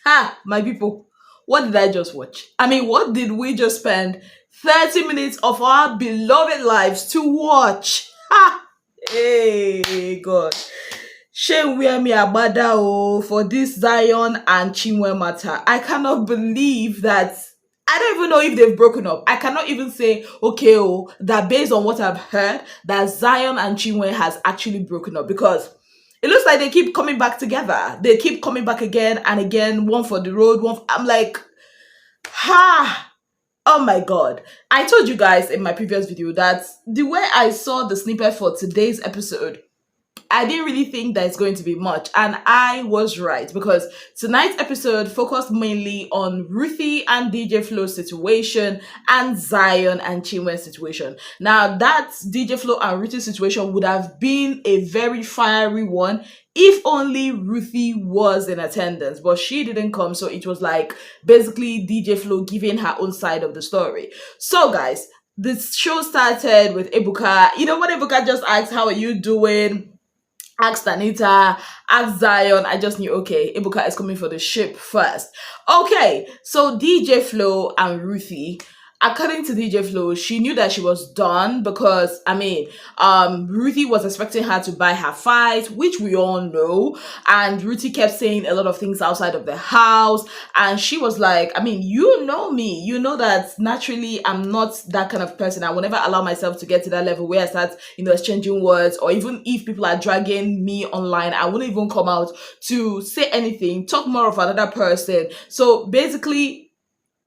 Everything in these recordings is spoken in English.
Ha, my people, what did I just watch? I mean, what did we just spend 30 minutes of our beloved lives to watch? Ha! Hey, God. Shame wear me abada for this Zion and Chinwe matter. I cannot believe that. I don't even know if they've broken up. I cannot even say, okay, that based on what I've heard, that Zion and Chinwe has actually broken up because it looks like they keep coming back together. They keep coming back again and again, one for the road, I'm like, ha! Oh my god. I told you guys in my previous video that the way I saw the snippet for today's episode, I didn't really think that it's going to be much, and I was right because tonight's episode focused mainly on Ruthie and DJ Flo's situation and Zion and Chinwe's situation. Now, that DJ Flo and Ruthie situation would have been a very fiery one if only Ruthie was in attendance, but she didn't come, so it was like basically DJ Flo giving her own side of the story. So, guys, this show started with Ebuka. You know what, Ebuka just asked, "How are you doing?" Asked Anita, asked Zion. I just knew, okay, Ibuka is coming for the ship first. Okay, so DJ Flo and Ruthie, according to DJ Flo, she knew that she was done because, Ruthie was expecting her to buy her fight, which we all know. And Ruthie kept saying a lot of things outside of the house. And she was like, you know me. You know that naturally I'm not that kind of person. I will never allow myself to get to that level where I start, exchanging words. Or even if people are dragging me online, I wouldn't even come out to say anything, talk more of another person. So basically,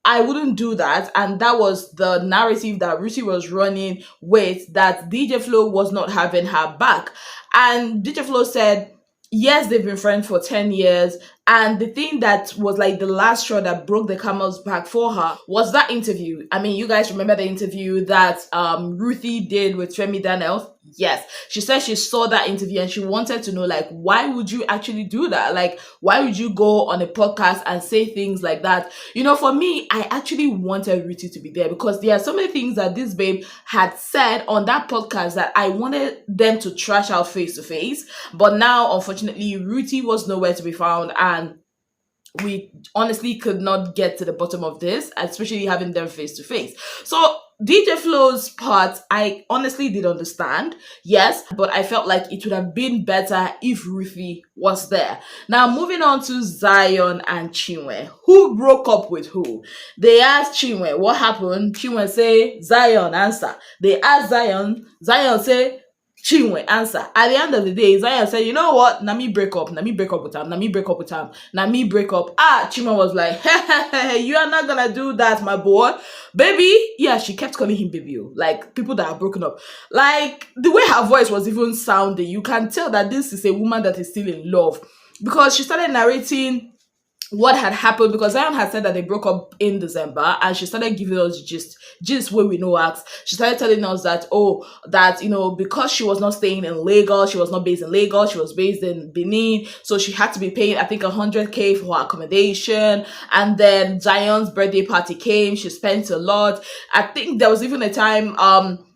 I wouldn't do that. And that was the narrative that Ruthie was running with, that DJ Flo was not having her back. And DJ Flo said, yes, they've been friends for 10 years. And the thing that was like the last straw that broke the camel's back for her was that interview. You guys remember the interview that Ruthie did with Femi Daniels? Yes. She said she saw that interview and she wanted to know, like, why would you actually do that? Like, why would you go on a podcast and say things like that? For me, I actually wanted Ruthie to be there because there are so many things that this babe had said on that podcast that I wanted them to trash out face to face. But now, unfortunately, Ruthie was nowhere to be found, and we honestly could not get to the bottom of this, especially having them face to face. So DJ Flo's part, I honestly did understand, yes, but I felt like it would have been better if Ruthie was there. Now, moving on to Zion and Chinwe. Who broke up with who? They asked Chinwe, what happened? Chinwe say, Zion, answer. They asked Zion say, Chinwe answer. At the end of the day, Zion said, you know what? Na me break up with him. Chinwe was like, hey, you are not gonna do that, my boy. Baby. Yeah, she kept calling him baby. Like, people that are broken up. Like, the way her voice was even sounding, you can tell that this is a woman that is still in love. Because she started narrating what had happened, because Zion had said that they broke up in December, and she started giving us just where we know acts. She started telling us that, because she was not staying in Lagos, she was not based in Lagos, she was based in Benin, so she had to be paying, I think, 100K for her accommodation. And then Zion's birthday party came, she spent a lot. I think there was even a time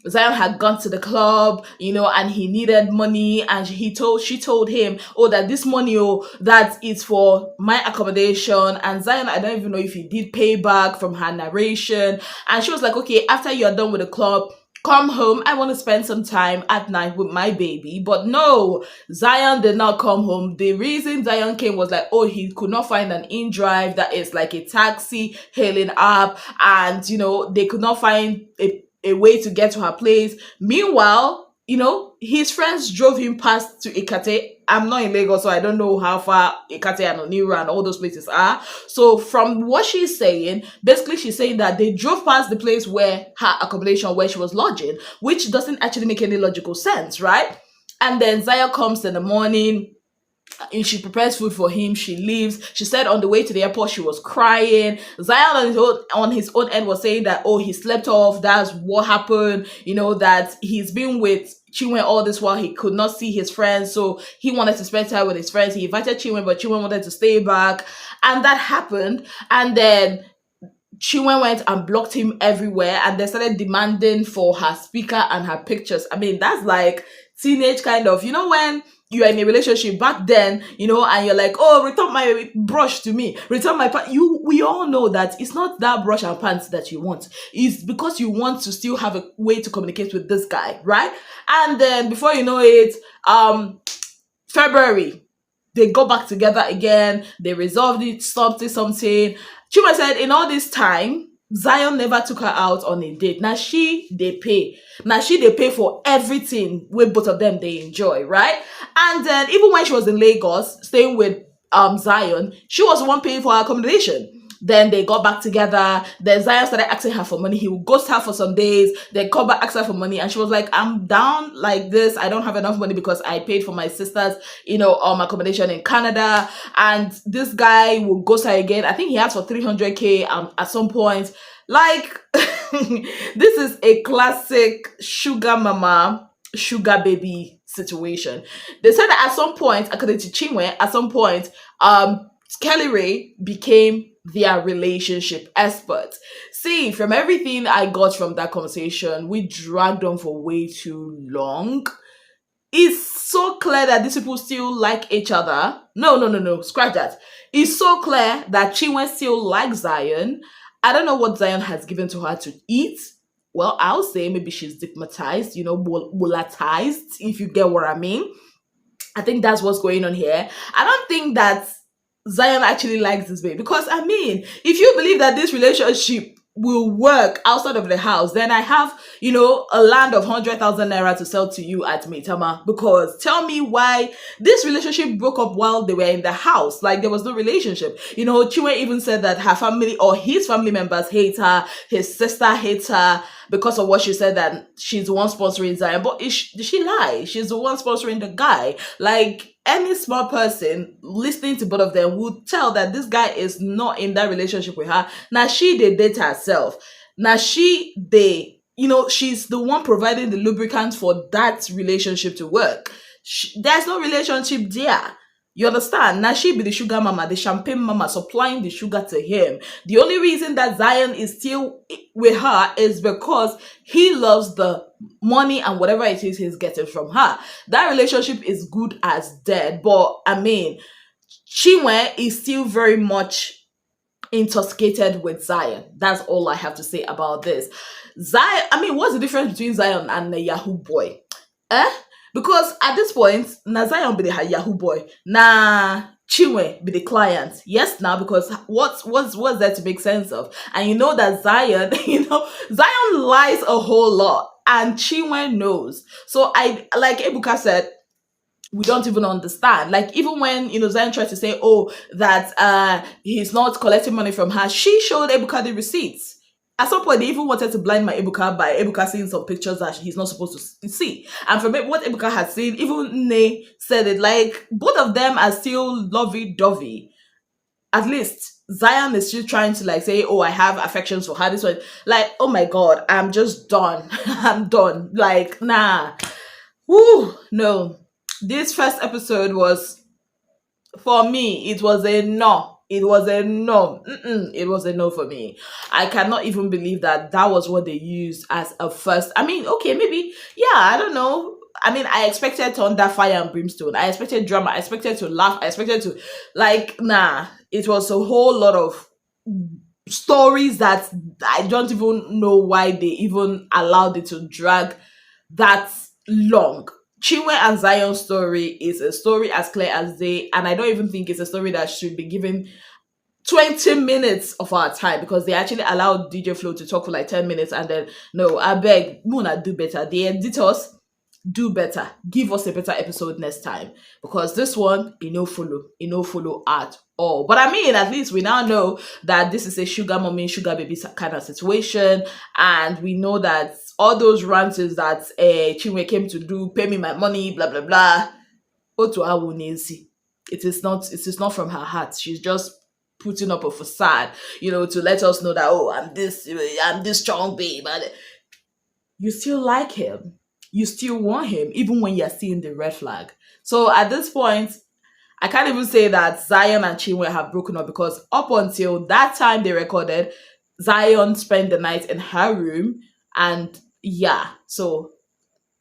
Zion had gone to the club, and he needed money, and she told him, that this money, that is for my accommodation. And Zion, I don't even know if he did pay back from her narration. And she was like, okay, after you're done with the club, come home. I want to spend some time at night with my baby. But no, Zion did not come home. The reason Zion came was like, he could not find an in-drive that is like a taxi hailing app, and they could not find a way to get to her place. Meanwhile, his friends drove him past to Ikate. I'm not in Lagos, so I don't know how far Ikate and Onira and all those places are. So from what she's saying, basically she's saying that they drove past the place where her accommodation, where she was lodging, which doesn't actually make any logical sense, right? And then Zion comes in the morning, and she prepares food for him. She leaves. She said on the way to the airport she was crying. Zion on his own end was saying that, he slept off. That's what happened. That he's been with Chinwe all this while. He could not see his friends, so he wanted to spend time with his friends. He invited Chinwe, but Chinwe wanted to stay back, and that happened. And then Chinwe went and blocked him everywhere, and they started demanding for her speaker and her pictures. That's like teenage kind of, when you're in a relationship back then, and you're like, oh, return my brush to me, return my pants. We all know that it's not that brush and pants that you want. It's because you want to still have a way to communicate with this guy, right? And then before you know it, February, they go back together again. They resolved it, something. Chuma said, in all this time, Zion never took her out on a date. Now they pay. Now they pay for everything with both of them they enjoy, right? And then even when she was in Lagos, staying with Zion, she was the one paying for her accommodation. Then they got back together. Then Zion started asking her for money. He would ghost her for some days. Then come back, ask her for money. And she was like, I'm down like this. I don't have enough money because I paid for my sister's, accommodation in Canada. And this guy will ghost her again. I think he asked for 300K at some point. Like, this is a classic sugar mama, sugar baby situation. They said that at some point, according to Chinwe, at some point, Kelly Ray became their relationship expert. See, from everything I got from that conversation, we dragged on for way too long. It's so clear that these people still like each other. No, scratch that. It's so clear that Chinwe still likes Zion. I don't know what Zion has given to her to eat. Well, I'll say maybe she's stigmatized, volatilized, if you get what I mean. I think that's what's going on here. I don't think that Zion actually likes this babe, because if you believe that this relationship will work outside of the house, then I have, a land of 100,000 naira to sell to you at Maitama. Because tell me why this relationship broke up while they were in the house. Like, there was no relationship. Chinwe even said that her family or his family members hate her, his sister hates her because of what she said, that she's the one sponsoring Zion. But did she lie? She's the one sponsoring the guy. Like, any smart person listening to both of them would tell that this guy is not in that relationship with her. Now she they date herself. Now she's the one providing the lubricant for that relationship to work. There's no relationship there. You understand? Now she be the sugar mama, the champagne mama, supplying the sugar to him. The only reason that Zion is still with her is because he loves the money and whatever it is he's getting from her. That relationship is good as dead. But Chinwe is still very much intoxicated with Zion. That's all I have to say about this. Zion, what's the difference between Zion and a Yahoo boy? Because at this point, na Zion be the Yahoo boy, na Chinwe be the client. Yes, now, because what's there to make sense of? And you know that Zion, Zion lies a whole lot, and Chinwe knows. So like Ebuka said, we don't even understand. Like, even when, Zion tried to say, that he's not collecting money from her, she showed Ebuka the receipts. At some point, they even wanted to blind my Ebuka by Ebuka seeing some pictures that he's not supposed to see. And from what Ebuka had seen, even Ne said it, like, both of them are still lovey-dovey. At least Zion is still trying to, like, say, I have affections for her. This one, like, oh my God, I'm just done. I'm done. Like, nah. Woo, no. This first episode was, for me, it was a no. It was a no. It was a no for me. I cannot even believe that was what they used as a first. Okay, maybe, yeah, I don't know. I expected thunder, fire, and brimstone. I expected drama. I expected to laugh. I expected to, nah. It was a whole lot of stories that I don't even know why they even allowed it to drag that long. Chinwe and Zion's story is a story as clear as day, and I don't even think it's a story that should be given 20 minutes of our time, because they actually allowed DJ Flo to talk for like 10 minutes, and then, no, I beg, Muna, do better. The editors, do better. Give us a better episode next time, because this one, no follow at all. But at least we now know that this is a sugar mommy, sugar baby kind of situation, and we know that all those rants that Chinwe came to do, pay me my money, blah blah blah. It is not from her heart. She's just putting up a facade, to let us know that, I'm this strong babe. But you still like him. You still want him, even when you're seeing the red flag. So at this point, I can't even say that Zion and Chinwe have broken up, because up until that time they recorded, Zion spent the night in her room, and yeah, so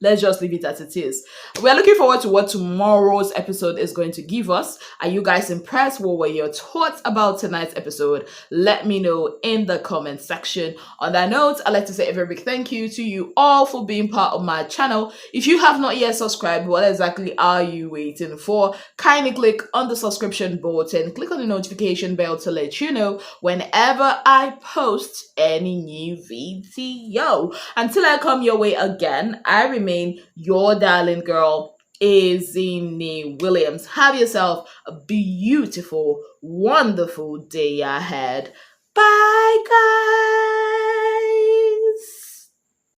Let's just leave it as it is. We are looking forward to what tomorrow's episode is going to give us. Are you guys impressed? What were your thoughts about tonight's episode? Let me know in the comment section. On that note, I'd like to say a very big thank you to you all for being part of my channel. If you have not yet subscribed, what exactly are you waiting for? Kindly click on the subscription button, click on the notification bell to let you know whenever I post any new video. Until I come your way again, I remain your darling girl, Williams. Have yourself a beautiful, wonderful day ahead. Bye, guys.